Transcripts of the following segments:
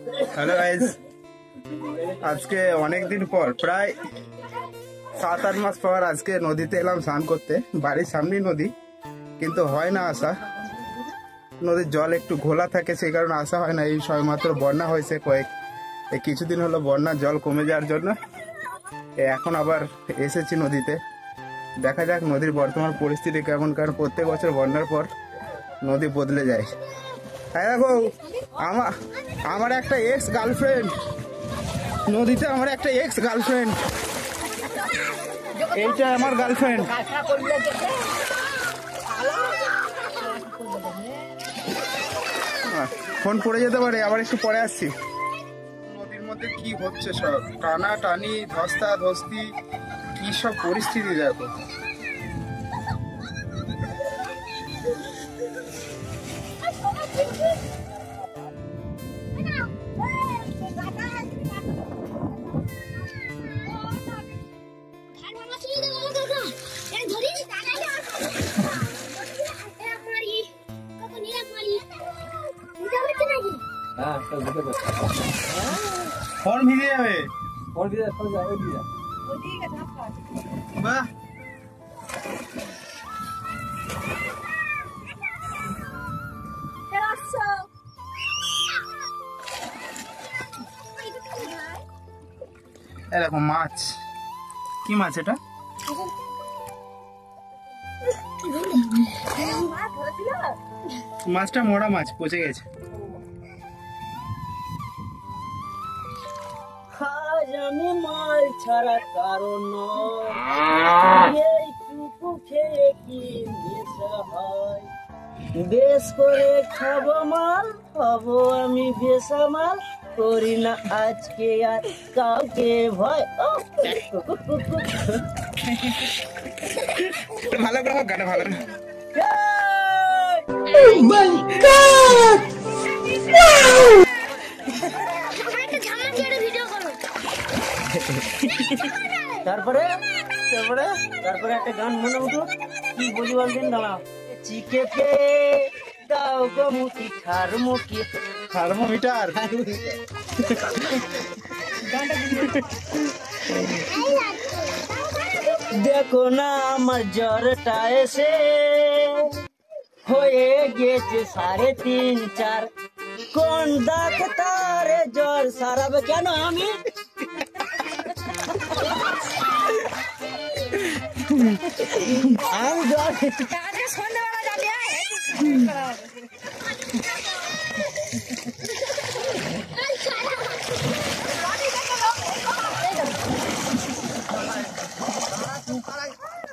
Hello guys, আজকে অনেকদিন পর প্রায় 7-8 মাস পর আজকে নদীতে এলাম স্নান করতে। বাড়ির সামনেই নদী, কিন্তু হয় না আসা। নদীর জল একটু ঘোলা থাকে, সেই কারণে আসা হয় না। এই সবেমাত্র বন্যা হয়েছে, কিছুদিন হলো বন্যার জল কমে যাওয়ার জন্য এখন আবার এসেছি নদীতে। দেখা যাক নদীর বর্তমান পরিস্থিতি কেমন, কারণ প্রত্যেক বছর বন্যার পর নদী বদলে যায়। হ্যাঁ দেখো, আমার একটা এক্স গার্লফ্রেন্ড নদীতে, আমার একটা এক্স গার্লফ্রেন্ড, এইটা আমার গার্লফ্রেন্ড। ফোন পড়ে যেতে পারে, আবার একটু পরে আসছি। নদীর মধ্যে কি হচ্ছে, সব টানা টানি, ধস্তা ধস্তি, কি সব পরিস্থিতি দেখো। ফোন ভিজে যাবে, বাহ। এরকম মাছ, কি মাছ এটা? মাছটা মোড়া মাছ, পচে গেছে। আমি মাল ছাড়া কারণ এইটুকু খেয়ে কি হয়, বেশ করে খাবো মাল, খাবো আমি বেসামাল, করি না আজকে আর কাউকে ভয়। ভালো করে হোক, গানে ভালো করে। তারপরে তারপরে তারপরে একটা গান মনে উঠো, কি বলি বলছেন? দাঁড়া, চিকেতে দাও গো মুখি থার্মোমিটার। দেখো না আমার জ্বরটা এসে হয়ে গেছে 3.5-4। কোন ডাক্তারে জ্বর সারাবে? কেন আমি জ্বর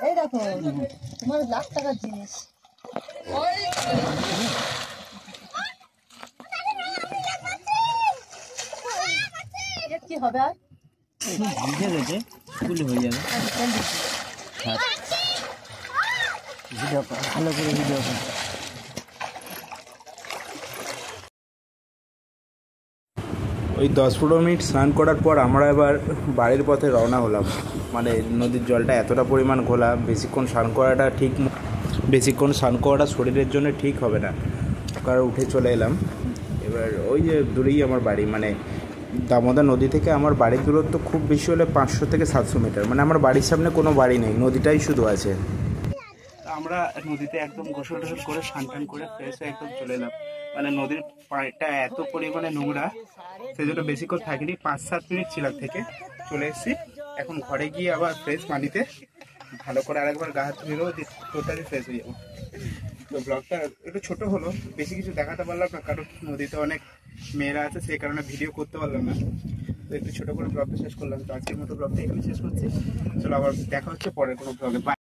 এই দেখো, তোমার লাখ টাকার জিনিস। কি হবে আর ভিজে গেছে, ফুলে হয়ে যাবে। ভিডিও কর, ভালো করে ভিডিও কর। ওই 10-15 মিনিট স্নান করার পর আমরা এবার বাড়ির পথে রওনা হলাম। মানে নদীর জলটা এতটা পরিমাণ ঘোলা, বেশিক্ষণ স্নান করাটা শরীরের জন্য ঠিক হবে না, কারণ উঠে চলে এলাম। এবার ওই যে দূরেই আমার বাড়ি, মানে দামোদর নদী থেকে আমার বাড়ির দূরত্ব খুব বেশি হলে 500 থেকে 700 মিটার। মানে আমার বাড়ির সামনে কোনো বাড়ি নেই, নদীটাই শুধু আছে। আমরা নদীতে একদম গোসল টোসল করে স্নান টান করে ফ্রেশ হয়ে একদম চলে এলাম। মানে নদীর পানিটা এত পরিমাণে নোংরা, সেই জন্য বেশিক্ষণ থাকিনি, 5-7 মিনিট ছিলাম, থেকে চলে এসেছি। এখন ঘরে গিয়ে আবার ফ্রেশ পানিতে ভালো করে আরেকবার গা হাত ধুয়ে টোটালি ফ্রেশ হয়ে যাবো। তো ব্লগটা একটু ছোট হলো, বেশি কিছু দেখাতে পারলাম না, কারণ নদীতে অনেক মেয়েরা আছে, সেই কারণে ভিডিও করতে পারলাম না। তো একটু ছোট করে ব্লগটা শেষ করলাম। তো আজকের মতো ব্লগটা এখানে শেষ করছি। চলো আবার দেখা হচ্ছে পরের কোনো ব্লগে।